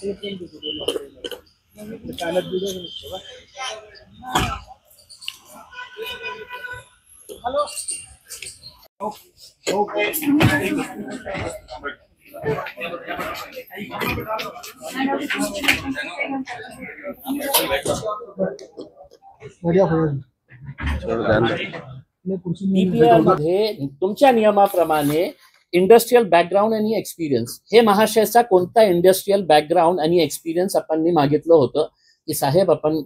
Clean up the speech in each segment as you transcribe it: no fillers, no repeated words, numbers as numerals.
DPR मध्ये तुमच्या नियमाप्रमाणे इंडस्ट्रियल बॅकग्राऊंड आणि एक्सपिरियन्स, हे महाशयचा कोणता इंडस्ट्रियल बॅकग्राऊंड आणि एक्सपिरियन्स आपण मागितलं होतं की साहेब आपण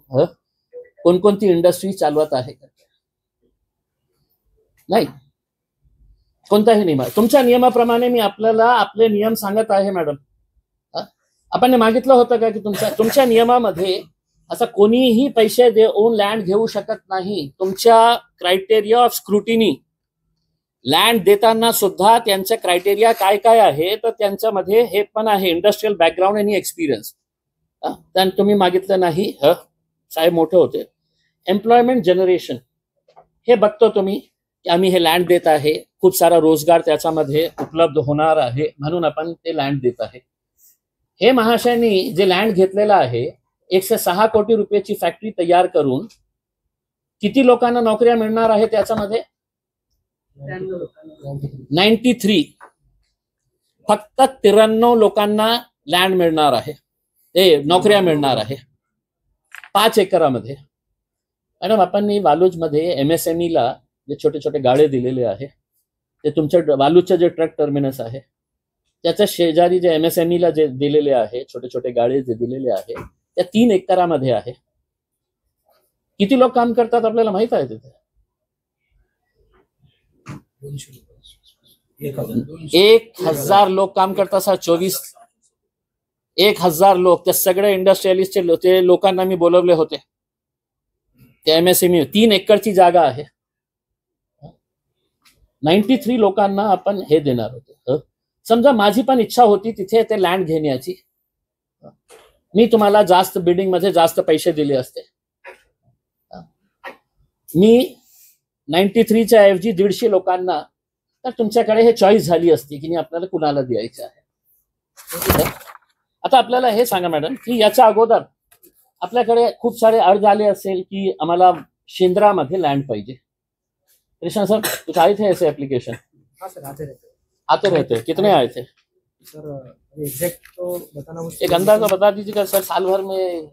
कोणकोणती इंडस्ट्री चालवत आहे? नाही, कोणताही नियम. तुमच्या नियमाप्रमाणे मी आपल्याला आपले नियम सांगत आहे मॅडम. आपण मागितलं होतं का की तुमच्या नियमामध्ये असं कोणीही पैसे देऊन लँड घेऊ शकत नाही. तुमच्या क्रायटेरिया ऑफ स्क्रुटिनी, लँड देताना सुद्धा त्यांच्या क्रायटेरिया काय काय आहे तर त्यांच्यामध्ये हे पण आहे इंडस्ट्रियल बॅकग्राऊंड आणि एक्सपिरियन्स. त्यानं तुम्ही मागितलं नाही. साहेब मोठे होते. एम्प्लॉयमेंट जनरेशन हे बघतो तुम्ही की आम्ही हे लँड देत आहे, खूप सारा रोजगार त्याच्यामध्ये उपलब्ध होणार आहे म्हणून आपण ते लँड देत आहे. हे महाशयांनी जे लँड घेतलेलं आहे 106 कोटी रुपयाची फॅक्टरी तयार करून किती लोकांना नोकऱ्या मिळणार आहे त्याच्यामध्ये? 93. फक्त 93 लोकांना लँड मिळणार आहे, ते नोकऱ्या मिळणार आहे 5 एकरामध्ये. मॅडम आपण वालूजमध्ये MSME ला जे छोटे छोटे गाळे दिलेले आहे ते तुमच्या वालूजचे जे ट्रक टर्मिनस आहे त्याच्या शेजारी जे MSME ला जे दिलेले आहे छोटे छोटे गाळे जे दिलेले आहे त्या 3 एकरामध्ये आहे. किती लोक काम करतात आपल्याला माहित आहे? तिथे 1000 लोक काम करतात सर. 1000 लोक. त्या सगळ्या इंडस्ट्रियलिस्टचे ते लोकांना मी बोलवले होते. त्या MSME 3 एकरची जागा आहे. 93 लोकांना आपण हे देणार होते. समजा माझी पण इच्छा होती तिथे ते लँड घेण्याची, मी तुम्हाला जास्त बिल्डिंग मध्ये जास्त पैसे दिले असते. मी 93च्या ऐवजी 150 लोकांना, तर तुमच्याकडे हे चॉईस झाली असती की आपल्याला कुणाला द्यायचं आहे. आता आपल्याला हे सांगा मॅडम की याच्या अगोदर आपल्याकडे खूप सारे अर्ज आले असेल की आम्हाला शेंद्रामध्ये लँड पाहिजे. कृष्णा सर कुछ आए थे ऐसे एप्लीकेशन? हाँ सर, आते रहते. कितने आए थे सर? एग्जैक्ट तो बताना मुश्किल, एक अंदाजा बता दीजिएगा सर. साल भर में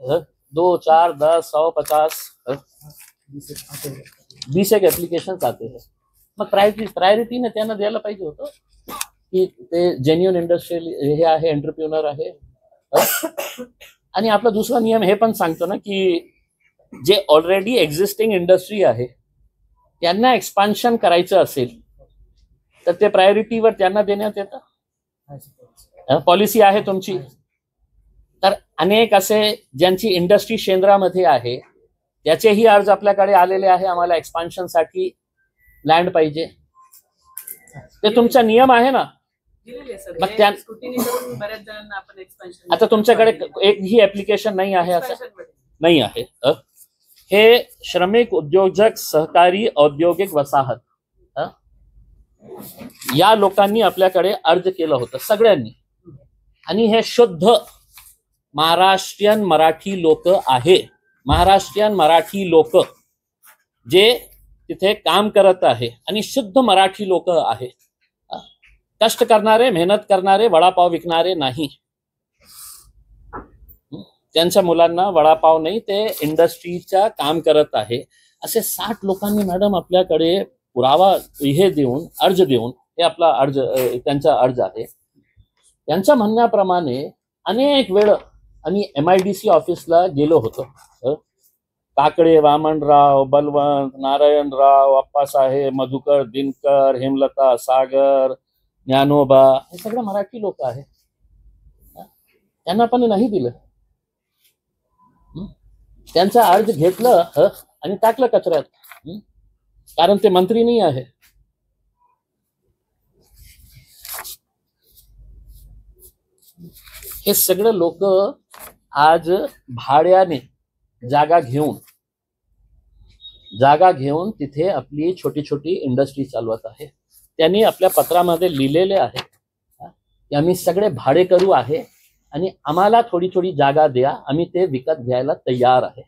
2, 4, 10, 100, 50 20 एक एप्लिकेशन आते हैं. मग प्रायोरिटीने त्यांना द्यायला पाहिजे होतं की ते जेन्युइन इंडस्ट्रियल हे आहे, एंटरप्रेन्योर आहे. आणि आपला दुसरा नियम हे पण सांगतो ना की जे ऑलरेडी एक्झिस्टिंग इंडस्ट्री आहे त्यांना एक्सपान्शन करायचं असेल तर ते प्रायोरिटीवर त्यांना देण्यात येतं. पॉलिसी आहे तुमची. तर अनेक असे ज्यांची इंडस्ट्री शेंद्रामध्ये आहे त्याचेही अर्ज आपल्याकडे आलेले आहे, आम्हाला एक्सपान्शनसाठी लँड पाहिजे. ते तुमचा नियम आहे ना. मग त्या आता तुमच्याकडे एकही ऍप्लिकेशन नाही आहे असं नाही आहे. हे श्रमिक उद्योजक सहकारी औद्योगिक वसाहत या लोकांनी आपल्याकडे अर्ज केलं होतं सगळ्यांनी. आणि हे शुद्ध महाराष्ट्रीयन मराठी लोक आहे. महाराष्ट्रीयन मराठी लोक जे तिथे काम करत आहे आणि शुद्ध मराठी लोक आहे. कष्ट करणारे, मेहनत करणारे, वडापाव विकणारे नाही. त्यांच्या मुलांना वडापाव नाही, ते इंडस्ट्रीच्या काम करत आहे. असे 60 लोकांनी मॅडम आपल्याकडे पुरावा हे देऊन अर्ज देऊन, हे आपला अर्ज त्यांचा अर्ज आहे. त्यांच्या म्हणण्याप्रमाणे अनेक वेळ आम्ही MIDC ऑफिसला गेलो होतो. काकडे, वामनराव, बलवंत, नारायणराव, अप्पासाहेब, मधुकर, दिनकर, हेमलता, सागर, ज्ञानोबा, हे सगळे मराठी लोक आहे. त्यांना पण नाही दिलं. त्यांचा अर्ज घेतलं आणि टाकलं कचऱ्यात, कारण ते मंत्री नाही आहे. हे सगळे लोक आज भाड्याने जागा घेऊन तिथे आपली छोटी छोटी इंडस्ट्री चालवत आहे. त्यांनी आपल्या पत्रामध्ये लिहिलेले आहे की आम्ही सगळे भाडेकरू आहे आणि आम्हाला थोडी थोडी जागा द्या, आम्ही ते विकत घ्यायला तयार आहे.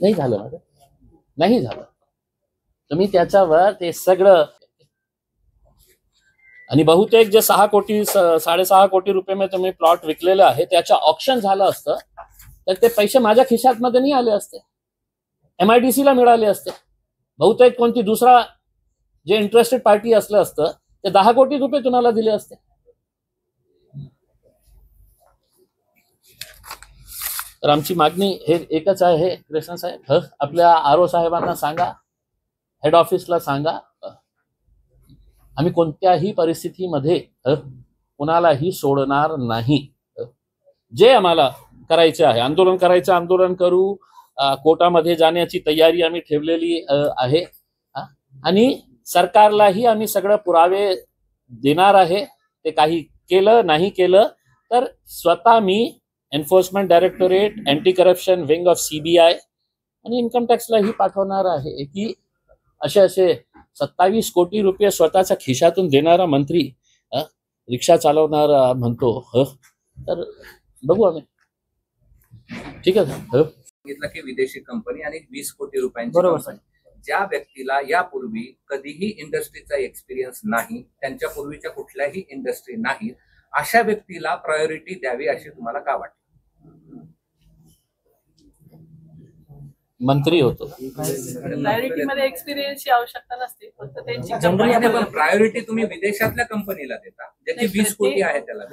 नाही झालं माझं, नाही झालं. तुम्ही त्याच्यावर ते सगळं, आणि बहुतेक जे 6 कोटी 6.5 कोटी रुपये में तुम्ही प्लॉट विकलेलं आहे त्याचं ऑप्शन झालं असतं तर ते पैसे माझ्या खिशात मध्ये नाही आले असते, MIDC ला मिळाले असते. बहुतेक कोणती दुसरा जे इंटरेस्टेड पार्टी असलं असतं ते 10 कोटी रुपये तुम्हाला दिले असते. तर आमची मागणी हे एकच आहे कृष्ण साहेब, आपल्या RO साहेबांना सांगा, हेड ऑफिसला सांगा, आम्ही कोणत्याही परिस्थितीमध्ये कुणालाही सोडणार नाही. जे आम्हाला करायचे आहे, आंदोलन करायचं आंदोलन करू, कोर्टामध्ये जाण्याची तयारी आम्ही ठेवलेली आहे. आणि सरकारलाही आम्ही सगळं पुरावे देणार आहे. ते काही केलं नाही केलं तर स्वतः मी enforcement directorate, anti corruption wing of CBI आणि इन्कम टॅक्सलाही पाठवणार आहे की असे 27 कोटी रुपये स्वतःच्या खिशातून देणारा मंत्री रिक्षा चालवणारा म्हणतो. तर बघू आम्ही. ठीक आहे. सांगितलं की विदेशी कंपनी आणि 20 कोटी रुपयांची कंपनी. ज्या व्यक्तीला यापूर्वी कधीही इंडस्ट्रीचा एक्सपिरियन्स नाही, त्यांच्या पूर्वीच्या कुठल्याही इंडस्ट्री नाही, अशा व्यक्तीला प्रायोरिटी द्यावी अशी तुम्हाला का वाटतं? मंत्री होतो, प्रायोरिटी मध्ये एक्सपिरियन्सची आवश्यकता नसते, फक्त त्यांची प्रायोरिटी तुम्ही विदेशातल्या कंपनीला देता, ज्याची 20 कोटी आहे त्याला.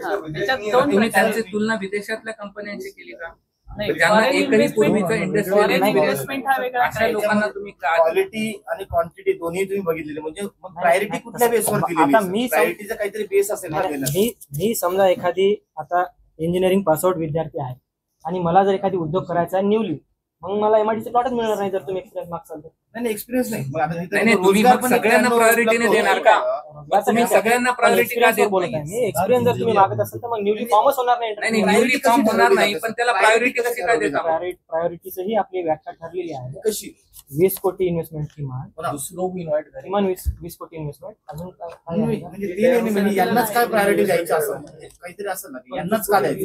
तुम्ही त्यांची तुलना विदेशातल्या कंपन्यांशी केली का? ज्यांना एकही पूर्वीचा इंडस्ट्रियल इन्व्हेस्टमेंट हा वेगळा, अशा लोकांना तुम्ही क्वालिटी आणि क्वांटिटी दोन्ही तुम्ही बघितलेले, म्हणजे प्रायोरिटी कुठल्या बेसवर दिलेली? आता मी प्रायोरिटीचा काहीतरी बेस असेल ना त्याला. मी समजा एखादी आता इंजिनिअरिंग पासआउट विद्यार्थी आहे आणि मला जर एखादी उद्योग करायचा आहे न्यूली, मग मला MIDC प्लॉटच मिळणार नाही जर तुम्ही एक्सपिरियन्स मागसाल तर. नाही एक्सपिरियन्स नाही. मग आता नाही, तुम्ही सगळ्यांना प्रायोरिटीने देणार का? तुम्ही सगळ्यांना प्रायोरिटी का देत बोलत नाही. एक्सपिरियन्स जर तुम्ही मागत असाल तर मग न्यूली फॉर्मच होणार नाही. नाही, न्यूली फॉर्म होणार नाही, पण त्याला प्रायोरिटी कशी काय देता? प्रायोरिटीची आपली व्याख्या ठरलेली आहे. कशी? 20 कोटी इन्व्हेस्टमेंट किमान, किमान 20 कोटी इन्व्हेस्टमेंट. अजून म्हणजे यांनाच काय प्रायोरिटी द्यायची असं काहीतरी असेल ना, यांनाच का द्यायचं,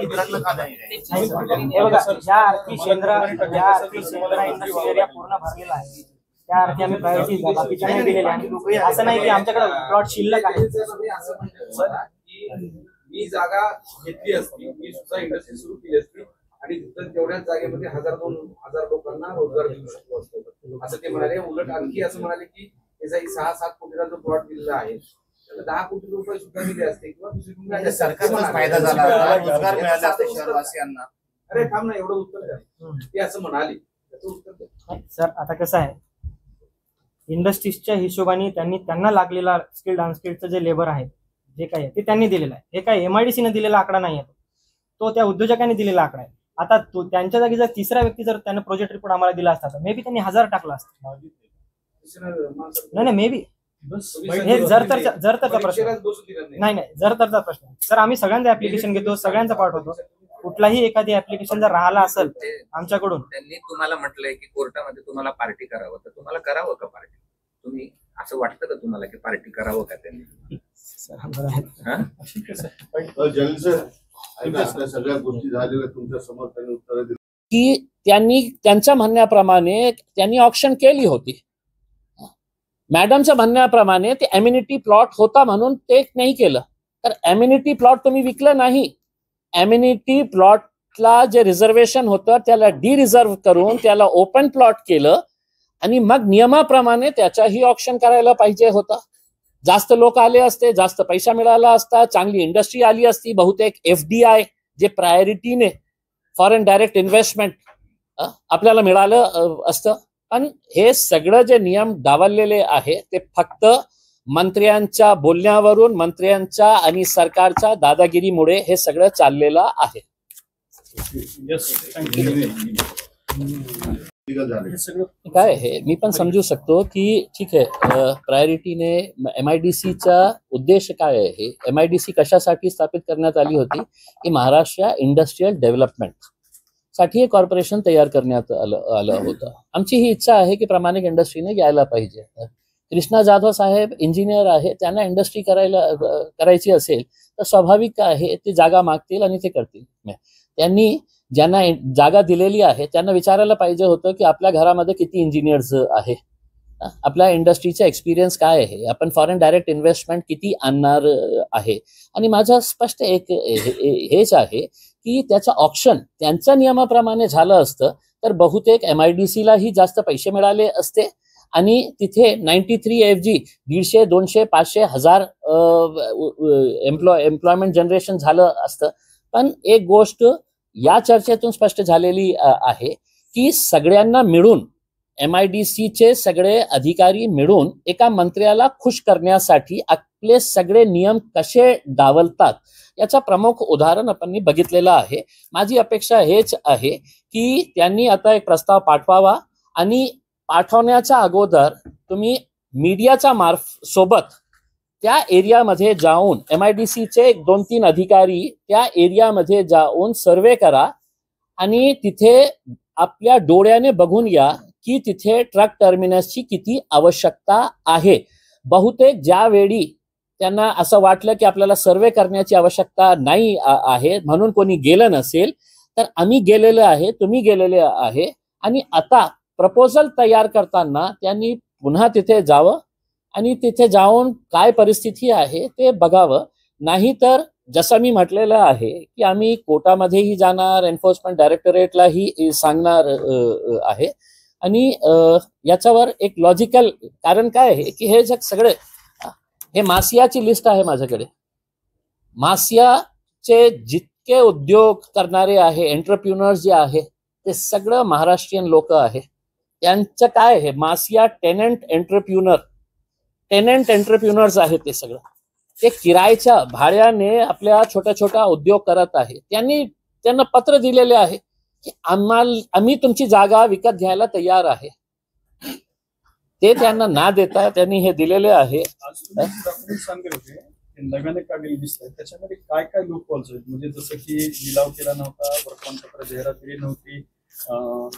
इतरांना का द्यायचं? हे बघा, ज्या अर्थी शेंद्रा इंडस्ट्रियल एरिया पूर्ण भरलेला आहे त्या अर्थी आम्ही प्रायोरिटी बाकीच्या नाही दिलेल्या आहे. असं नाही की आमच्याकडे प्लॉट शिल्लक आहे. मी जागा घेतली असती, मी सुद्धा इंडस्ट्री सुरू केली असती आणि तेवढ्याच जागेमध्ये 1000-2000 लोकांना रोजगार देऊ शकतो असतो असं ते म्हणाले. उलट आणखी असं म्हणाले की 6-7 कोटीचा जो प्लॉट दिलेला आहे त्याला 10 कोटी रुपये सुद्धा दिले असते किंवा दुसरी सरकारचा फायदा झाला, रोजगार मिळाला असता शहरवासियांना. अरे थांब ना, एवढं उत्तर द्या. ते असं म्हणाले, त्याचं उत्तर द्या. सर आता कसं आहे, इंडस्ट्रीजच्या हिशोबाने त्यांना लागलेला स्किल्ड अनस्किल्डचं जे लेबर आहे, जे काही आहे ते त्यांनी दिलेलं आहे. हे काय MIDC ने दिलेला आकडा नाही आहे, तो त्या उद्योजकांनी दिलेला आकडा आहे. आता त्यांच्या जागी जर तिसरा व्यक्ती जर त्यानं प्रोजेक्ट रिपोर्ट आम्हाला दिला असता तर मे बी त्यांनी 1000 टाकला असता. नाही मे बी हे जर तरचा प्रश्न नाही, जर तरचा प्रश्न. सर आम्ही सगळ्यांचं ऍप्लिकेशन घेतो, सगळ्यांचा पार्ट होतो. कुठलाही एखादी ऍप्लिकेशन जर राहिला असेल आमच्याकडून, त्यांनी तुम्हाला म्हटलंय की कोर्टामध्ये तुम्हाला पार्टी करावं, तर तुम्हाला करावं का पार्टी? तुम्ही असं वाटतं का तुम्हाला की पार्टी करावं का त्यांनी? सगळ्या गोष्टी झालेल्या तुमच्या समोर त्यांनी उत्तर दिली की त्यांनी त्यांच्या म्हणण्याप्रमाणे त्यांनी ऑक्शन केली होती. मॅडमच्या म्हणण्याप्रमाणे ते एम्युनिटी प्लॉट होता म्हणून ते नाही केलं. तर एम्युनिटी प्लॉट तुम्ही विकलं नाही. एम्युनिटी प्लॉटला जे रिझर्वेशन होतं त्याला डिरिझर्व करून त्याला ओपन प्लॉट केलं आणि मग नियमाप्रमाणे त्याचाही ऑक्शन करायला पाहिजे होता. जास्त लोक आले असते, जास्त पैसा मिळाला असता, चांगली इंडस्ट्री आली असती. बहुतेक FDI जे प्रायोरिटीने फॉरेन डायरेक्ट इन्व्हेस्टमेंट आपल्याला मिळालं असतं. पण हे सगळं जे नियम डावललेले आहे ते फक्त मंत्र्यांच्या बोलण्यावरून, मंत्र्यांच्या आणि सरकारच्या दादागिरीमुळे हे सगळं चाललेलं आहे. काय आहे मी पण समजू शकतो की ठीक आहे, प्रायोरिटीने MIDCचा उद्देश काय आहे, MIDC कशासाठी स्थापित करण्यात आली होती की महाराष्ट्र इंडस्ट्रियल डेव्हलपमेंट साठी एक कॉर्पोरेशन तयार करण्यात आलं होतं. आमची ही इच्छा आहे की प्रामाणिक इंडस्ट्रीने यायला पाहिजे. कृष्णा जाधव साहेब इंजिनियर आहे, त्यांना इंडस्ट्री करायची असेल तर स्वाभाविक आहे ते जागा मागतील आणि ते करतील. त्यांनी ज्यांना जागा दिलेली आहे त्यांना विचारायला पाहिजे होतं की आपल्या घरामध्ये किती इंजिनियर्स आहे, आपल्या इंडस्ट्रीचा एक्सपिरियन्स काय आहे, आपण फॉरेन डायरेक्ट इन्व्हेस्टमेंट किती आणणार आहे. आणि माझं स्पष्ट एक हेच आहे की त्याचं ऑप्शन त्यांच्या नियमाप्रमाणे झालं असतं तर बहुतेक MIDCलाही जास्त पैसे मिळाले असते आणि तिथे 93 ऐवजी 150, 200, 500, 1000 एम्प्लॉयमेंट जनरेशन झालं असतं. पण एक गोष्ट या चर्चेतून स्पष्ट झालेली आहे की सगळ्यांना मिळून MIDCचे सगळे अधिकारी मिळून एका मंत्र्याला खुश करण्यासाठी आपले सगळे नियम कसे डावलतात याचा प्रमुख उदाहरण आपण बघितलेलं आहे. माझी अपेक्षा हेच आहे की त्यांनी आता एक प्रस्ताव पाठवावा आणि पाठवण्याच्या अगोदर तुम्ही मीडियाच्या सोबत त्या एरियामध्ये जाऊन MIDCचे 2-3 अधिकारी त्या एरियामध्ये जाऊन सर्वे करा आणि तिथे आपल्या डोळ्याने बघून या की तिथे ट्रक टर्मिनसची किती आवश्यकता आहे. बहुतेक ज्यावेळी त्यांना असं वाटलं की आपल्याला सर्वे करण्याची आवश्यकता नाही आहे म्हणून कोणी गेलं नसेल तर आम्ही गेलेलो आहे, तुम्ही गेलेले आहे आणि आता प्रपोजल तयार करताना त्यांनी पुन्हा तिथे जावं आणि तिथे जाऊन काय परिस्थिती आहे ते बघावं. नाही तर जसं मी म्हटलेलं आहे की आम्ही कोर्टामध्येही जाणार, एन्फोर्समेंट डायरेक्टरेटलाही सांगणार आहे आणि याच्यावर एक लॉजिकल कारण काय आहे की हे जग सगळे हे मासियाची लिस्ट आहे माझ्याकडे. मासियाचे जितके उद्योग करणारे आहे, एंटरप्रिन्युअर्स जे आहे ते सगळं महाराष्ट्रीयन लोक आहे. त्यांचं काय आहे, मासिया टेनंट एंटरप्रिन्युअर्स आहे. ते सगळं ते किरायच्या भाड्याने आपल्या छोट्या छोट्या उद्योग करत आहे. त्यांना पत्र दिलेले आहे की आम्ही तुमची जागा विकत घ्यायला तयार आहे. ते त्यांना ना देता त्यांनी हे दिलेले आहे. नव्याने काढलेली दिसत आहे त्याच्यामध्ये काय काय लूपहोल्स आहेत, म्हणजे जसं की लिलाव केला नव्हता, वर्तमानपत्र जाहिरात दिली नव्हती,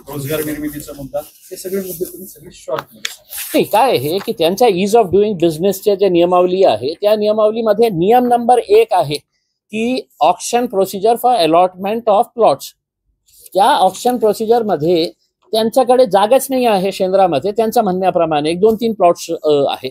रोजगार निर्मितीचा मुद्दा, हे सगळे मुद्दे तुम्ही सगळे शॉर्टमध्ये सांगा. काय आहे की त्यांच्या इज ऑफ डुईंग बिझनेसच्या जे नियमावली आहे त्या नियमावलीमध्ये नियम नंबर 1 आहे की auction procedure for allotment of plots. त्या ऑक्शन प्रोसिजर मध्ये त्यांच्याकडे जागाच नाही आहे शेंद्रामध्ये. त्यांच्या म्हणण्याप्रमाणे 1-2-3 प्लॉट्स आहे